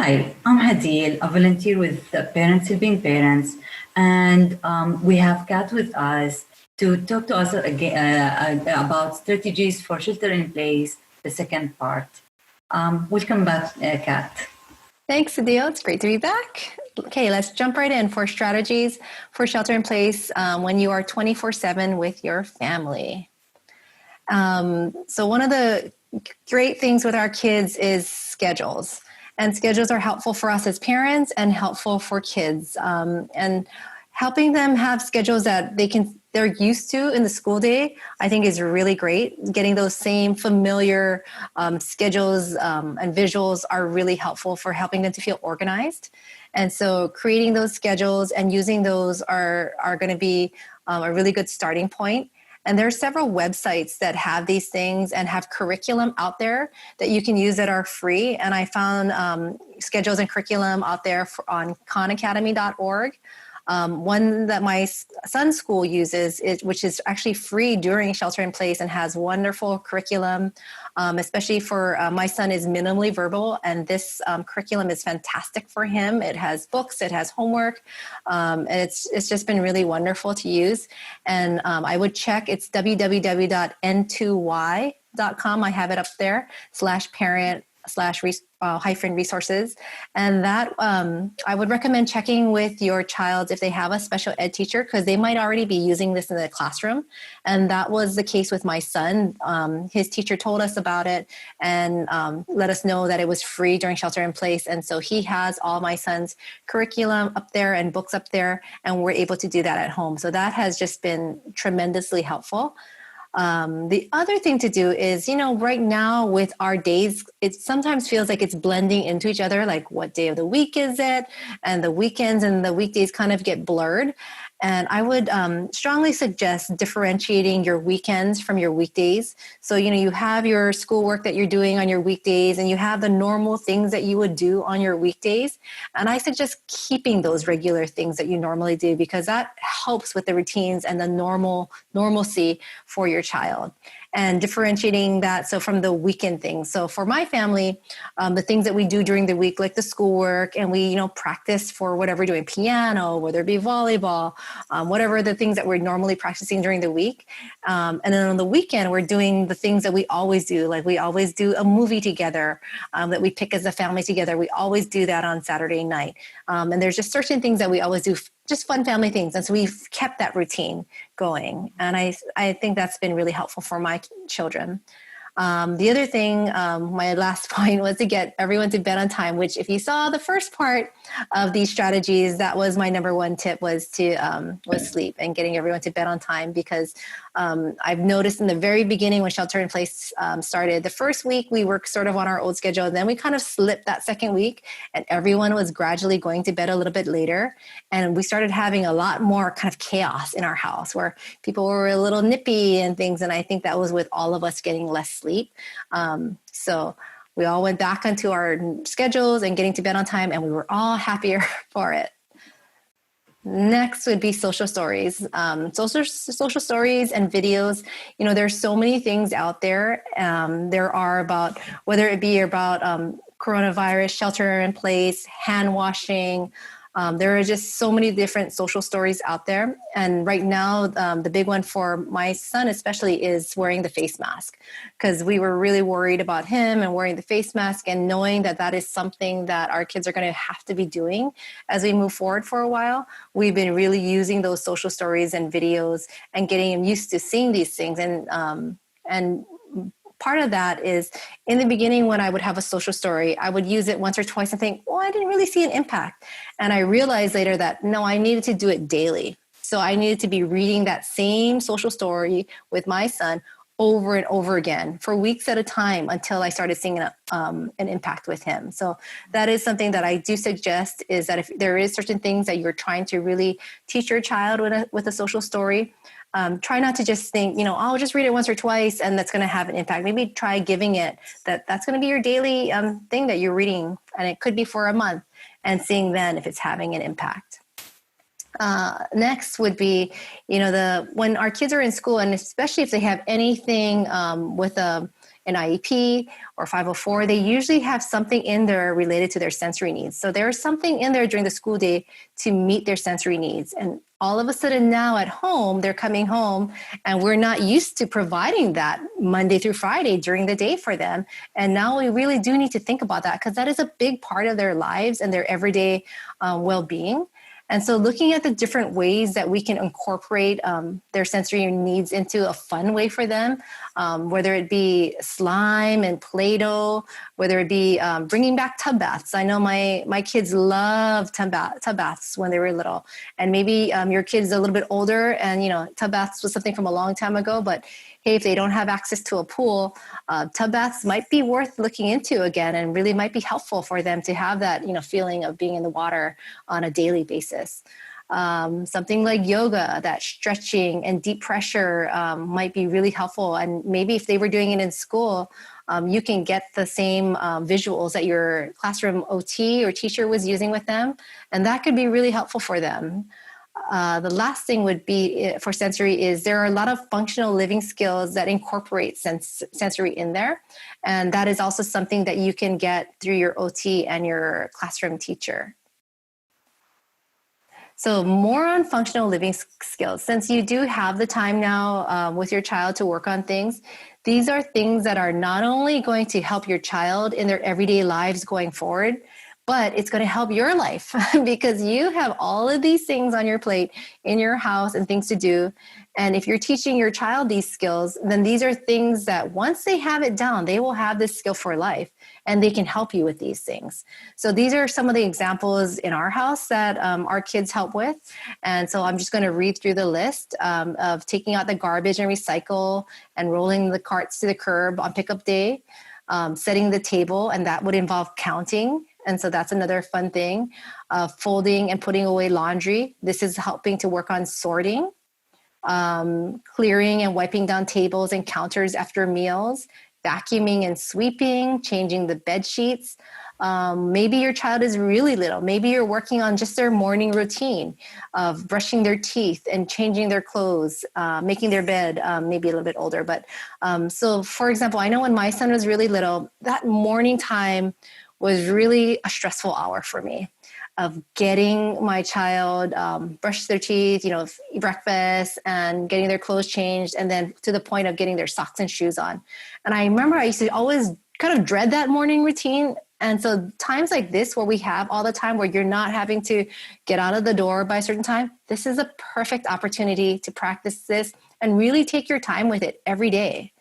Hi, I'm Hadeel. I volunteer with the Parents Helping Parents, and we have Kat with us to talk to us again about strategies for shelter in place, the second part. Welcome back, Kat. Thanks, Adil. It's great to be back. Okay, let's jump right in for strategies for shelter in place when you are 24/7 with your family. So one of the great things with our kids is schedules. And schedules are helpful for us as parents and helpful for kids. And helping them have schedules that they're used to in the school day, I think is really great. Getting those same familiar schedules and visuals are really helpful for helping them to feel organized. And so creating those schedules and using those are going to be a really good starting point. And there are several websites that have these things and have curriculum out there that you can use that are free. And I found schedules and curriculum out there on khanacademy.org. One that my son's school uses, which is actually free during shelter in place and has wonderful curriculum, especially for my son is minimally verbal. And this curriculum is fantastic for him. It has books, it has homework. And it's just been really wonderful to use. And I would check, it's www.n2y.com. I have it up there, /parent/ hyphen resources. And that I would recommend checking with your child if they have a special ed teacher, because they might already be using this in the classroom. And that was the case with my son. His teacher told us about it and let us know that it was free during shelter in place. And so he has all my son's curriculum up there and books up there, and we're able to do that at home. So that has just been tremendously helpful. The other thing to do is, right now with our days, it sometimes feels like it's blending into each other, like what day of the week is it? And the weekends and the weekdays kind of get blurred. And I would strongly suggest differentiating your weekends from your weekdays. So, you have your schoolwork that you're doing on your weekdays and you have the normal things that you would do on your weekdays. And I suggest keeping those regular things that you normally do, because that helps with the routines and the normalcy for your child. And differentiating that from the weekend things. So for my family, the things that we do during the week, like the schoolwork, and we, practice for whatever we're doing, piano, whether it be volleyball, whatever the things that we're normally practicing during the week. And then on the weekend, we're doing the things that we always do. Like we always do a movie together that we pick as a family together. We always do that on Saturday night. And there's just certain things that we always do, just fun family things. And so we've kept that routine going. And I think that's been really helpful for my children. The other thing, my last point was to get everyone to bed on time, which if you saw the first part of these strategies, that was my number one tip, was sleep and getting everyone to bed on time. Because I've noticed in the very beginning when shelter in place started, the first week we were sort of on our old schedule. And then we kind of slipped that second week and everyone was gradually going to bed a little bit later. And we started having a lot more kind of chaos in our house where people were a little nippy and things. And I think that was with all of us getting less sleep. So we all went back onto our schedules and getting to bed on time, and we were all happier for it. Next would be social stories. Social stories and videos. There's so many things out there. There are about, whether it be about coronavirus, shelter in place, hand washing. There are just so many different social stories out there. And right now, the big one for my son especially is wearing the face mask, because we were really worried about him and wearing the face mask, and knowing that that is something that our kids are going to have to be doing as we move forward for a while. We've been really using those social stories and videos and getting him used to seeing these things. And part of that is, in the beginning, when I would have a social story, I would use it once or twice and think, I didn't really see an impact. And I realized later that, no, I needed to do it daily. So I needed to be reading that same social story with my son over and over again for weeks at a time until I started seeing an impact with him. So that is something that I do suggest, is that if there is certain things that you're trying to really teach your child with a social story, try not to just think, I'll just read it once or twice and that's going to have an impact. Maybe try giving it that's going to be your daily thing that you're reading, and it could be for a month, and seeing then if it's having an impact. Next would be, when our kids are in school, and especially if they have anything with an IEP or 504, they usually have something in there related to their sensory needs. So there's something in there during the school day to meet their sensory needs. And all of a sudden now at home, they're coming home and we're not used to providing that Monday through Friday during the day for them. And now we really do need to think about that, because that is a big part of their lives and their everyday well-being. And so looking at the different ways that we can incorporate their sensory needs into a fun way for them, whether it be slime and Play-Doh, whether it be bringing back tub baths. I know my kids love tub baths when they were little. And maybe your kid's a little bit older and, tub baths was something from a long time ago, but hey, if they don't have access to a pool, tub baths might be worth looking into again, and really might be helpful for them to have that, feeling of being in the water on a daily basis. Something like yoga, that stretching and deep pressure might be really helpful. And maybe if they were doing it in school, you can get the same visuals that your classroom OT or teacher was using with them. And that could be really helpful for them. The last thing would be for sensory is there are a lot of functional living skills that incorporate sensory in there. And that is also something that you can get through your OT and your classroom teacher. So more on functional living skills. Since you do have the time now with your child to work on things, these are things that are not only going to help your child in their everyday lives going forward, but it's going to help your life because you have all of these things on your plate in your house and things to do. And if you're teaching your child these skills, then these are things that once they have it down, they will have this skill for life and they can help you with these things. So these are some of the examples in our house that our kids help with. And so I'm just going to read through the list of taking out the garbage and recycle and rolling the carts to the curb on pickup day, setting the table, and that would involve counting. And so that's another fun thing. Folding and putting away laundry. This is helping to work on sorting. Clearing and wiping down tables and counters after meals. Vacuuming and sweeping. Changing the bed sheets. Maybe your child is really little. Maybe you're working on just their morning routine of brushing their teeth and changing their clothes, making their bed, maybe a little bit older. But so, for example, I know when my son was really little, that morning time was really a stressful hour for me of getting my child brush their teeth, eat breakfast and getting their clothes changed, and then to the point of getting their socks and shoes on. And I remember I used to always kind of dread that morning routine. And so times like this where we have all the time where you're not having to get out of the door by a certain time, this is a perfect opportunity to practice this and really take your time with it every day.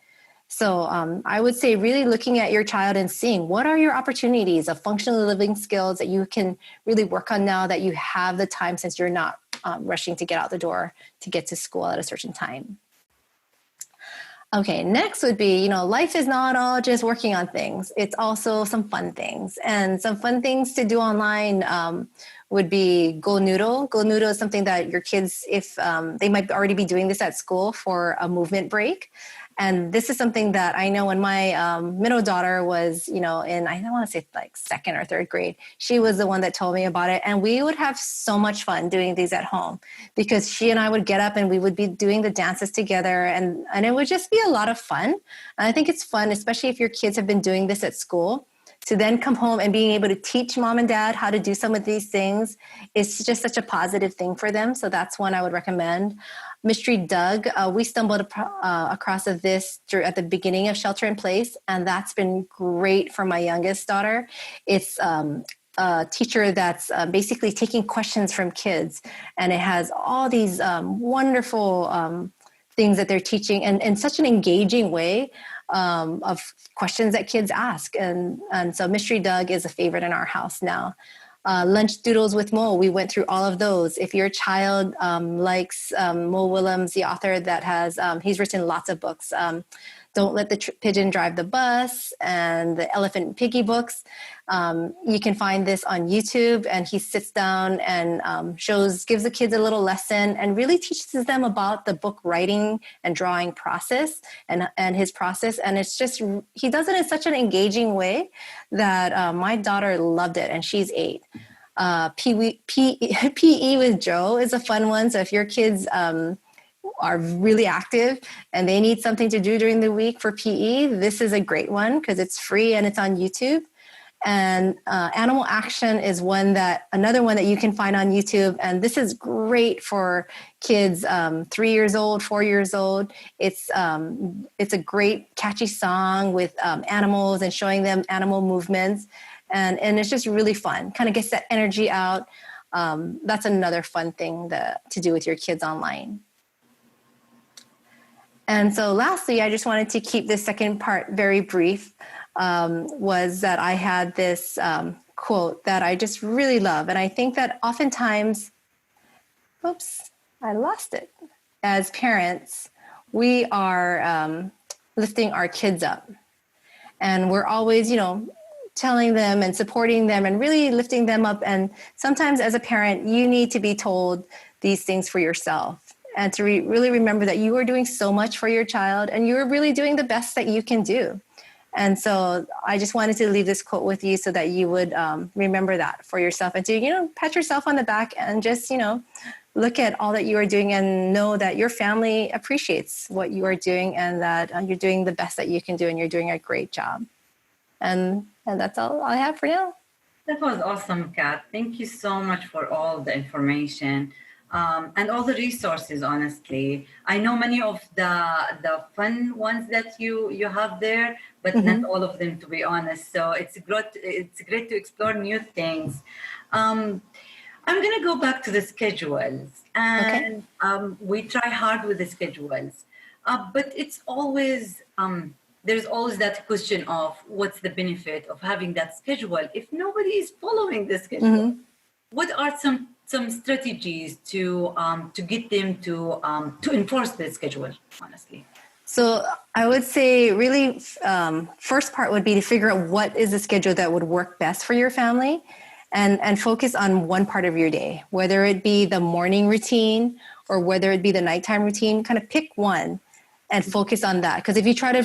So I would say really looking at your child and seeing what are your opportunities of functional living skills that you can really work on now that you have the time, since you're not rushing to get out the door to get to school at a certain time. Okay, next would be, life is not all just working on things. It's also some fun things. And some fun things to do online would be Go Noodle. Go Noodle is something that your kids, if they might already be doing this at school for a movement break. And this is something that I know when my middle daughter was, in, I don't want to say like second or third grade, she was the one that told me about it. And we would have so much fun doing these at home because she and I would get up and we would be doing the dances together, and it would just be a lot of fun. And I think it's fun, especially if your kids have been doing this at school, to then come home and being able to teach mom and dad how to do some of these things is just such a positive thing for them. So that's one I would recommend. Mystery Doug, we stumbled across this at the beginning of Shelter in Place, and that's been great for my youngest daughter. It's a teacher that's basically taking questions from kids, and it has all these wonderful things that they're teaching, and in such an engaging way of questions that kids ask. And so Mystery Doug is a favorite in our house now. Lunch Doodles with Mo, we went through all of those. If your child likes Mo Willems, the author that has, he's written lots of books. Don't Let the Pigeon Drive the Bus and the Elephant and Piggy books. You can find this on YouTube, and he sits down and gives the kids a little lesson and really teaches them about the book writing and drawing process and his process. And it's just, he does it in such an engaging way that my daughter loved it, and she's 8. PE with Joe is a fun one. So if your kids are really active and they need something to do during the week for PE, this is a great one because it's free and it's on YouTube. And Animal Action is another one that you can find on YouTube. And this is great for kids 3 years old, 4 years old. It's a great catchy song with animals and showing them animal movements. And it's just really fun. Kind of gets that energy out. That's another fun thing to do with your kids online. And so lastly, I just wanted to keep this second part very brief. Was that I had this quote that I just really love. And I think that oftentimes, I lost it. As parents, we are lifting our kids up. And we're always, telling them and supporting them and really lifting them up. And sometimes as a parent, you need to be told these things for yourself. And to really remember that you are doing so much for your child and you're really doing the best that you can do. And so I just wanted to leave this quote with you so that you would remember that for yourself and to, pat yourself on the back and just, look at all that you are doing and know that your family appreciates what you are doing and that you're doing the best that you can do and you're doing a great job. And that's all I have for now. That was awesome, Kat. Thank you so much for all the information. And all the resources, honestly. I know many of the fun ones that you have there, but not all of them, to be honest. So it's great to explore new things. I'm going to go back to the schedules. And we try hard with the schedules. But it's always, there's always that question of what's the benefit of having that schedule if nobody is following the schedule? What are some strategies to get them to enforce the schedule, honestly? So I would say really first part would be to figure out what is the schedule that would work best for your family and focus on one part of your day, whether it be the morning routine or whether it be the nighttime routine. Kind of pick one and focus on that. Because if you try to,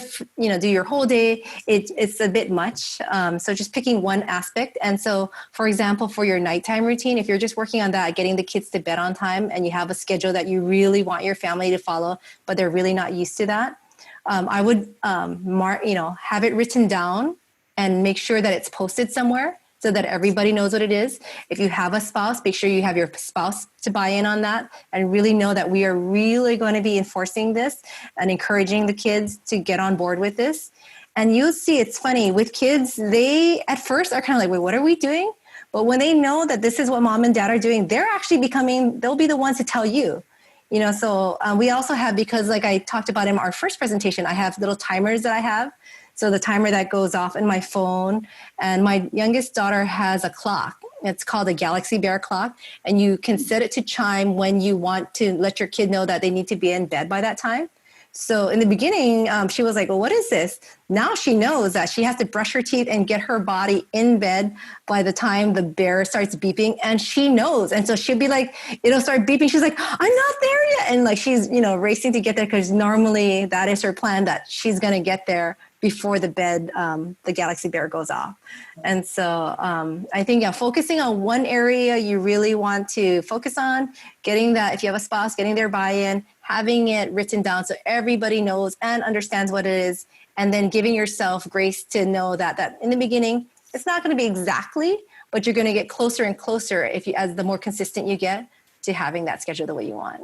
do your whole day, it's a bit much. So just picking one aspect. And so, for example, for your nighttime routine, if you're just working on that, getting the kids to bed on time, and you have a schedule that you really want your family to follow, but they're really not used to that, I would, have it written down and make sure that it's posted somewhere, so that everybody knows what it is. If you have a spouse, make sure you have your spouse to buy in on that and really know that we are really going to be enforcing this and encouraging the kids to get on board with this. And you'll see, it's funny, with kids, they at first are kind of like, wait, what are we doing? But when they know that this is what mom and dad are doing, they're actually they'll be the ones to tell you. So we also have, because like I talked about in our first presentation, I have little timers that I have. So the timer that goes off in my phone, and my youngest daughter has a clock. It's called a Galaxy Bear clock, and you can set it to chime when you want to let your kid know that they need to be in bed by that time. So in the beginning, she was like, well, what is this? Now she knows that she has to brush her teeth and get her body in bed by the time the bear starts beeping, and she knows. And so she'll be like, it'll start beeping. She's like, I'm not there yet. And like, she's, racing to get there because normally that is her plan, that she's going to get there before the bed, the Galaxy Bear goes off. And so I think, focusing on one area you really want to focus on, getting that, if you have a spouse, getting their buy-in, having it written down so everybody knows and understands what it is, and then giving yourself grace to know that in the beginning, it's not going to be exactly, but you're going to get closer and closer as the more consistent you get to having that schedule the way you want.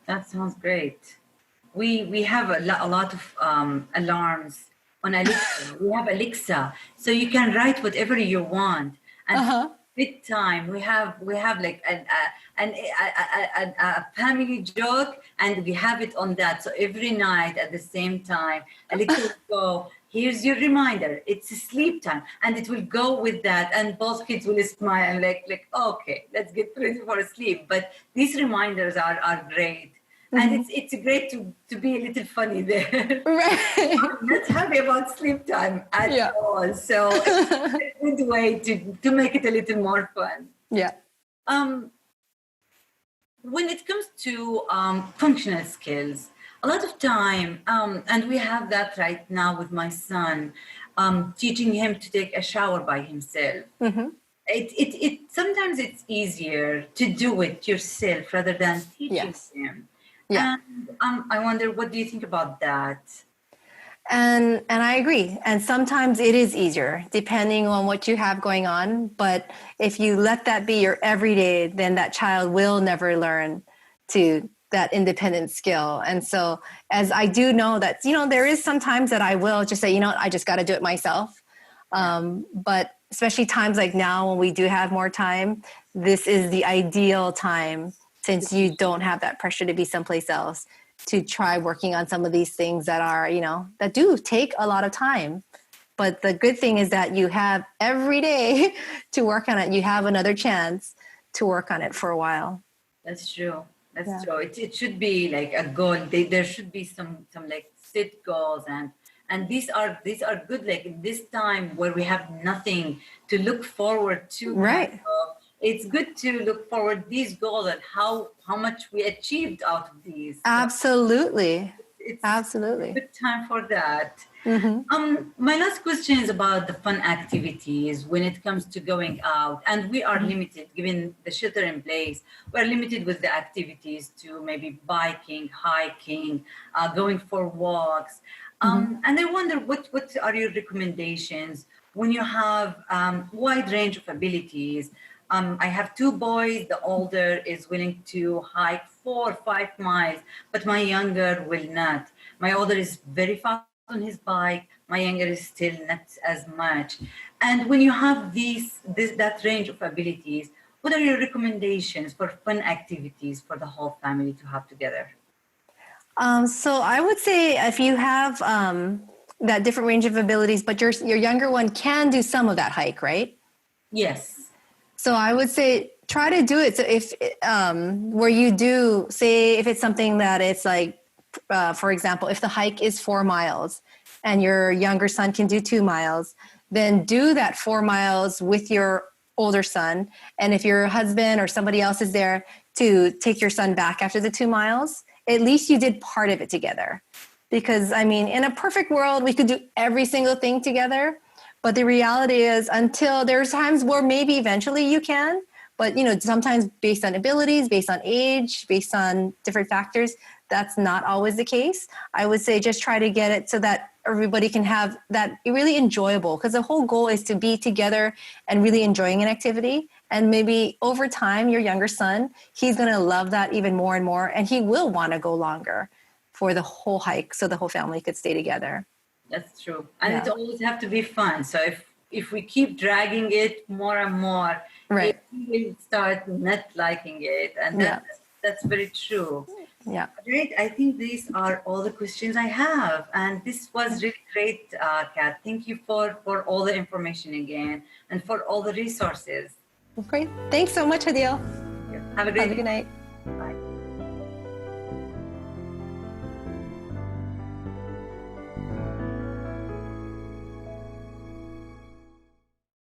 That sounds great. We have a lot of alarms on Alexa. We have Alexa, so you can write whatever you want. And bedtime, we have like a family joke, and we have it on that. So every night at the same time, Alexa will go, here's your reminder. It's sleep time, and it will go with that, and both kids will smile like okay, let's get ready for sleep. But these reminders are great. And it's great to be a little funny there. Right. I'm not happy about sleep time at all. So it's a good way to make it a little more fun. Yeah. When it comes to functional skills, a lot of time, and we have that right now with my son, teaching him to take a shower by himself. It sometimes it's easier to do it yourself rather than teaching him. Yeah. And I wonder, what do you think about that? And I agree. And sometimes it is easier depending on what you have going on. But if you let that be your everyday, then that child will never learn to that independent skill. And so as I do know that, there is sometimes that I will just say, I just got to do it myself. But especially times like now when we do have more time, this is the ideal time since you don't have that pressure to be someplace else to try working on some of these things that are, that do take a lot of time. But the good thing is that you have every day to work on it. You have another chance to work on it for a while. That's true. That's Yeah. true. It should be like a goal. There should be some like set goals, and these are good. Like in this time where we have nothing to look forward to, kind Right. of, it's good to look forward these goals and how much we achieved out of these. So Absolutely. it's a Absolutely. good time for that. Mm-hmm. My last question is about the fun activities when it comes to going out, and we are limited, given the shelter in place. We're limited with the activities to maybe biking, hiking, going for walks. Mm-hmm. And I wonder, what are your recommendations when you have wide range of abilities? I have two boys. The older is willing to hike 4 or 5 miles, but my younger will not. My older is very fast on his bike. My younger is still not as much. And when you have that range of abilities, what are your recommendations for fun activities for the whole family to have together? So I would say if you have that different range of abilities, but your younger one can do some of that hike, right? Yes. So I would say try to do it. So if where you do say if it's something that it's like, for example, if the hike is 4 miles and your younger son can do 2 miles, then do that 4 miles with your older son. And if your husband or somebody else is there to take your son back after the 2 miles, at least you did part of it together. Because I mean, in a perfect world, we could do every single thing together. But the reality is, until there's times where maybe eventually you can, but sometimes based on abilities, based on age, based on different factors, that's not always the case. I would say just try to get it so that everybody can have that really enjoyable, because the whole goal is to be together and really enjoying an activity. And maybe over time, your younger son, he's going to love that even more and more, and he will want to go longer for the whole hike so the whole family could stay together. That's true. And it Yeah. always have to be fun. So if we keep dragging it more and more, it Right. will start not liking it. And Yeah. that's very true. Yeah. Great. I think these are all the questions I have. And this was really great, Kat. Thank you for all the information again and for all the resources. Great. Thanks so much, Hadeel. Have a Have a great good night.